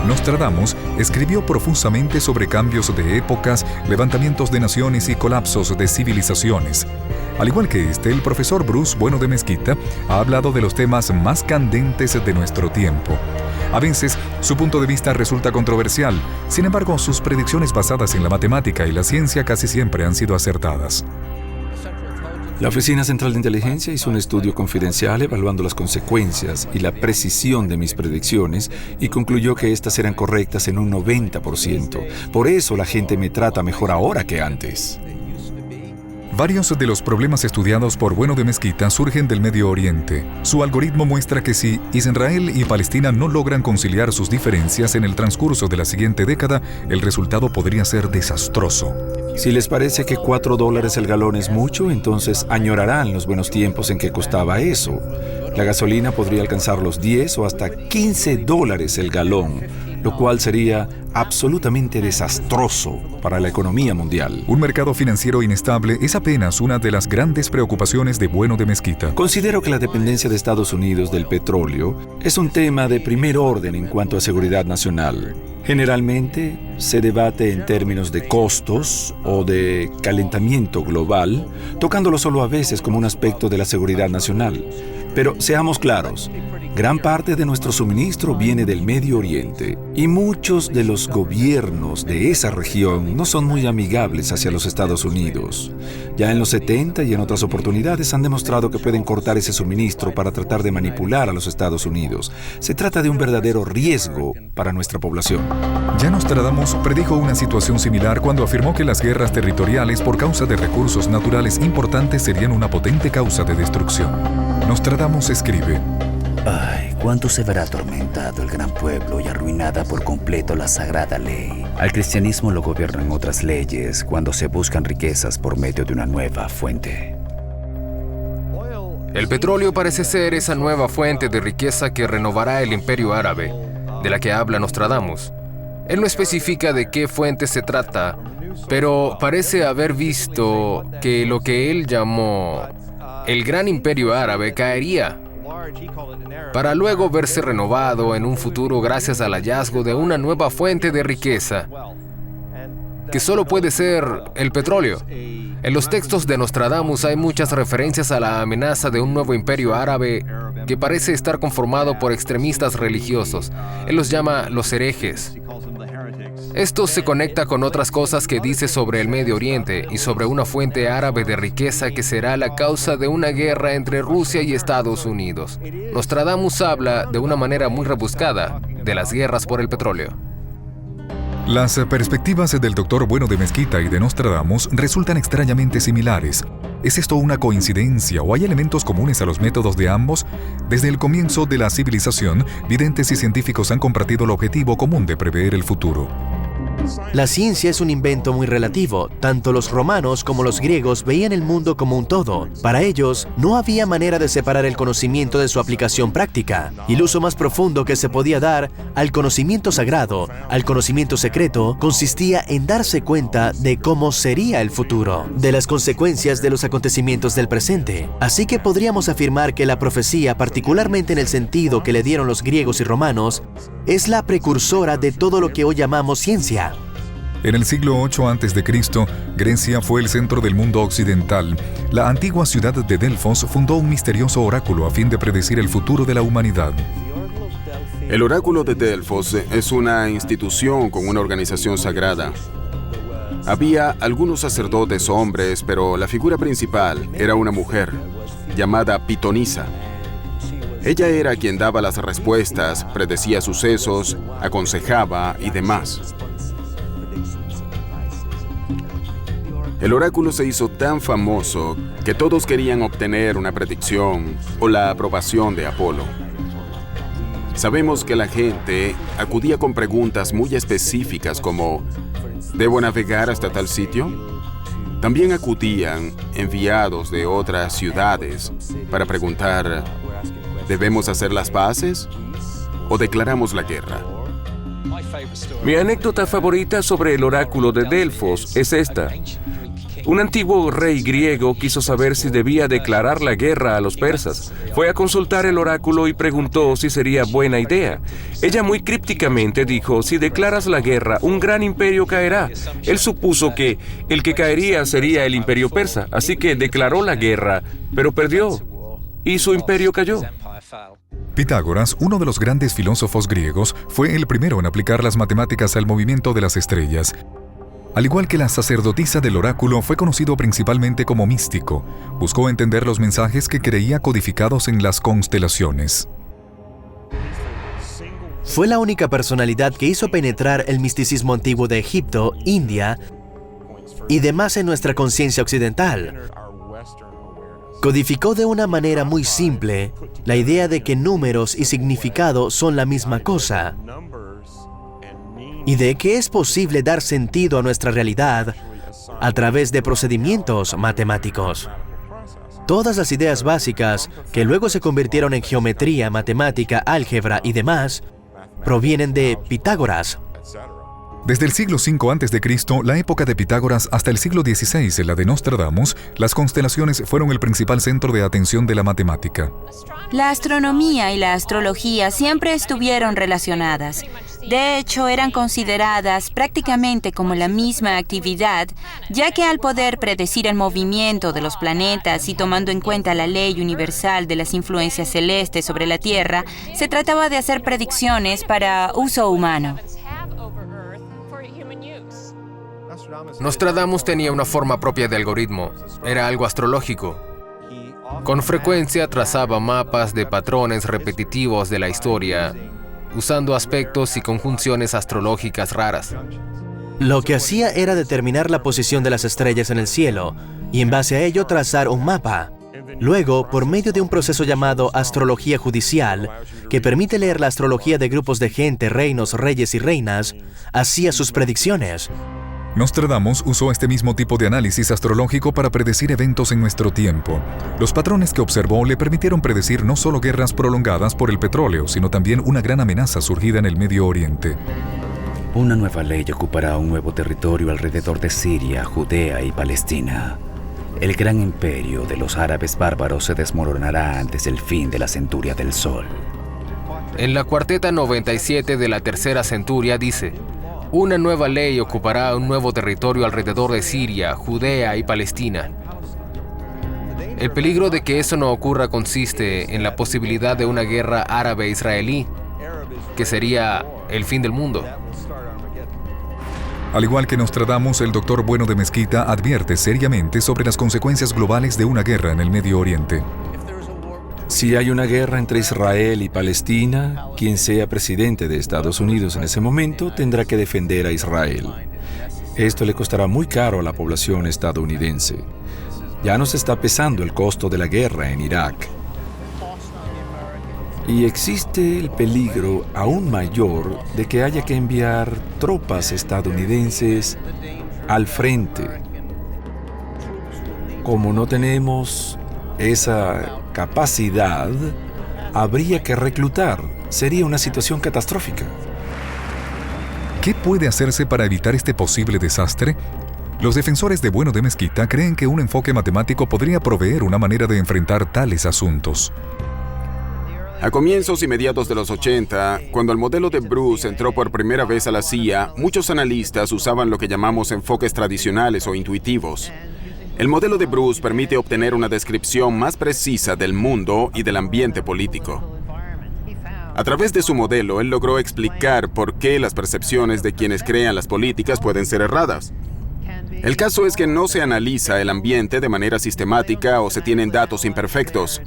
Nostradamus escribió profusamente sobre cambios de épocas, levantamientos de naciones y colapsos de civilizaciones. Al igual que el profesor Bruce Bueno de Mezquita ha hablado de los temas más candentes de nuestro tiempo. A veces, su punto de vista resulta controversial. Sin embargo, sus predicciones basadas en la matemática y la ciencia casi siempre han sido acertadas. La Oficina Central de Inteligencia hizo un estudio confidencial evaluando las consecuencias y la precisión de mis predicciones y concluyó que estas eran correctas en un 90%. Por eso la gente me trata mejor ahora que antes. Varios de los problemas estudiados por Bueno de Mezquita surgen del Medio Oriente. Su algoritmo muestra que si Israel y Palestina no logran conciliar sus diferencias en el transcurso de la siguiente década, el resultado podría ser desastroso. Si les parece que $4 el galón es mucho, entonces añorarán los buenos tiempos en que costaba eso. La gasolina podría alcanzar los 10 o hasta $15 el galón, lo cual sería absolutamente desastroso para la economía mundial. Un mercado financiero inestable es apenas una de las grandes preocupaciones de Bueno de Mezquita. Considero que la dependencia de Estados Unidos del petróleo es un tema de primer orden en cuanto a seguridad nacional. Generalmente se debate en términos de costos o de calentamiento global, tocándolo solo a veces como un aspecto de la seguridad nacional. Pero seamos claros, gran parte de nuestro suministro viene del Medio Oriente y muchos de los gobiernos de esa región no son muy amigables hacia los Estados Unidos. Ya en los 70 y en otras oportunidades han demostrado que pueden cortar ese suministro para tratar de manipular a los Estados Unidos. Se trata de un verdadero riesgo para nuestra población. Ya Nostradamus predijo una situación similar cuando afirmó que las guerras territoriales por causa de recursos naturales importantes serían una potente causa de destrucción. Nostradamus escribe: Ay, cuánto se verá atormentado el gran pueblo y arruinada por completo la sagrada ley. Al cristianismo lo gobiernan otras leyes cuando se buscan riquezas por medio de una nueva fuente. El petróleo parece ser esa nueva fuente de riqueza que renovará el imperio árabe, de la que habla Nostradamus. Él no especifica de qué fuente se trata, pero parece haber visto que lo que él llamó el gran imperio árabe caería, para luego verse renovado en un futuro gracias al hallazgo de una nueva fuente de riqueza, que solo puede ser el petróleo. En los textos de Nostradamus hay muchas referencias a la amenaza de un nuevo imperio árabe que parece estar conformado por extremistas religiosos. Él los llama los herejes. Esto se conecta con otras cosas que dice sobre el Medio Oriente y sobre una fuente árabe de riqueza que será la causa de una guerra entre Rusia y Estados Unidos. Nostradamus habla de una manera muy rebuscada de las guerras por el petróleo. Las perspectivas del Dr. Bueno de Mezquita y de Nostradamus resultan extrañamente similares. ¿Es esto una coincidencia o hay elementos comunes a los métodos de ambos? Desde el comienzo de la civilización, videntes y científicos han compartido el objetivo común de prever el futuro. La ciencia es un invento muy relativo. Tanto los romanos como los griegos veían el mundo como un todo. Para ellos, no había manera de separar el conocimiento de su aplicación práctica. Y el uso más profundo que se podía dar al conocimiento sagrado, al conocimiento secreto, consistía en darse cuenta de cómo sería el futuro, de las consecuencias de los acontecimientos del presente. Así que podríamos afirmar que la profecía, particularmente en el sentido que le dieron los griegos y romanos, es la precursora de todo lo que hoy llamamos ciencia. En el siglo VIII a.C., Grecia fue el centro del mundo occidental. La antigua ciudad de Delfos fundó un misterioso oráculo a fin de predecir el futuro de la humanidad. El oráculo de Delfos es una institución con una organización sagrada. Había algunos sacerdotes hombres, pero la figura principal era una mujer, llamada Pitonisa. Ella era quien daba las respuestas, predecía sucesos, aconsejaba y demás. El oráculo se hizo tan famoso que todos querían obtener una predicción o la aprobación de Apolo. Sabemos que la gente acudía con preguntas muy específicas como ¿debo navegar hasta tal sitio? También acudían enviados de otras ciudades para preguntar ¿debemos hacer las paces o declaramos la guerra? Mi anécdota favorita sobre el oráculo de Delfos es esta. Un antiguo rey griego quiso saber si debía declarar la guerra a los persas. Fue a consultar el oráculo y preguntó si sería buena idea. Ella muy crípticamente dijo, si declaras la guerra, un gran imperio caerá. Él supuso que el que caería sería el imperio persa, así que declaró la guerra, pero perdió, y su imperio cayó. Pitágoras, uno de los grandes filósofos griegos, fue el primero en aplicar las matemáticas al movimiento de las estrellas. Al igual que la sacerdotisa del oráculo, fue conocido principalmente como místico. Buscó entender los mensajes que creía codificados en las constelaciones. Fue la única personalidad que hizo penetrar el misticismo antiguo de Egipto, India y demás en nuestra conciencia occidental. Codificó de una manera muy simple la idea de que números y significado son la misma cosa, y de que es posible dar sentido a nuestra realidad a través de procedimientos matemáticos. Todas las ideas básicas, que luego se convirtieron en geometría, matemática, álgebra y demás, provienen de Pitágoras. Desde el siglo V a.C., la época de Pitágoras, hasta el siglo XVI, la de Nostradamus, las constelaciones fueron el principal centro de atención de la matemática. La astronomía y la astrología siempre estuvieron relacionadas. De hecho, eran consideradas prácticamente como la misma actividad, ya que al poder predecir el movimiento de los planetas y tomando en cuenta la ley universal de las influencias celestes sobre la Tierra, se trataba de hacer predicciones para uso humano. Nostradamus tenía una forma propia de algoritmo. Era algo astrológico. Con frecuencia trazaba mapas de patrones repetitivos de la historia, usando aspectos y conjunciones astrológicas raras. Lo que hacía era determinar la posición de las estrellas en el cielo y en base a ello trazar un mapa. Luego, por medio de un proceso llamado astrología judicial, que permite leer la astrología de grupos de gente, reinos, reyes y reinas, hacía sus predicciones. Nostradamus usó este mismo tipo de análisis astrológico para predecir eventos en nuestro tiempo. Los patrones que observó le permitieron predecir no solo guerras prolongadas por el petróleo, sino también una gran amenaza surgida en el Medio Oriente. Una nueva ley ocupará un nuevo territorio alrededor de Siria, Judea y Palestina. El gran imperio de los árabes bárbaros se desmoronará antes del fin de la centuria del Sol. En la cuarteta 97 de la tercera centuria dice: una nueva ley ocupará un nuevo territorio alrededor de Siria, Judea y Palestina. El peligro de que eso no ocurra consiste en la posibilidad de una guerra árabe-israelí, que sería el fin del mundo. Al igual que Nostradamus, el Dr. Bueno de Mezquita advierte seriamente sobre las consecuencias globales de una guerra en el Medio Oriente. Si hay una guerra entre Israel y Palestina, quien sea presidente de Estados Unidos en ese momento tendrá que defender a Israel. Esto le costará muy caro a la población estadounidense. Ya nos está pesando el costo de la guerra en Irak. Y existe el peligro aún mayor de que haya que enviar tropas estadounidenses al frente. Como no tenemos esa capacidad, habría que reclutar. Sería una situación catastrófica. ¿Qué puede hacerse para evitar este posible desastre? Los defensores de Bueno de Mezquita creen que un enfoque matemático podría proveer una manera de enfrentar tales asuntos. A comienzos y mediados de los 80, cuando el modelo de Bruce entró por primera vez a la CIA, muchos analistas usaban lo que llamamos enfoques tradicionales o intuitivos. El modelo de Bruce permite obtener una descripción más precisa del mundo y del ambiente político. A través de su modelo, él logró explicar por qué las percepciones de quienes crean las políticas pueden ser erradas. El caso es que no se analiza el ambiente de manera sistemática o se tienen datos imperfectos,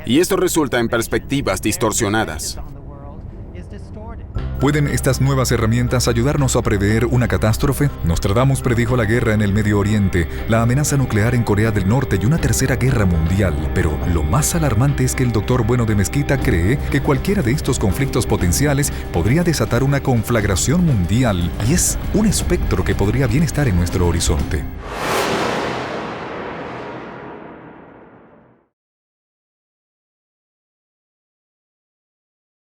y esto resulta en perspectivas distorsionadas. ¿Pueden estas nuevas herramientas ayudarnos a prever una catástrofe? Nostradamus predijo la guerra en el Medio Oriente, la amenaza nuclear en Corea del Norte y una tercera guerra mundial. Pero lo más alarmante es que el Dr. Bueno de Mezquita cree que cualquiera de estos conflictos potenciales podría desatar una conflagración mundial y es un espectro que podría bien estar en nuestro horizonte.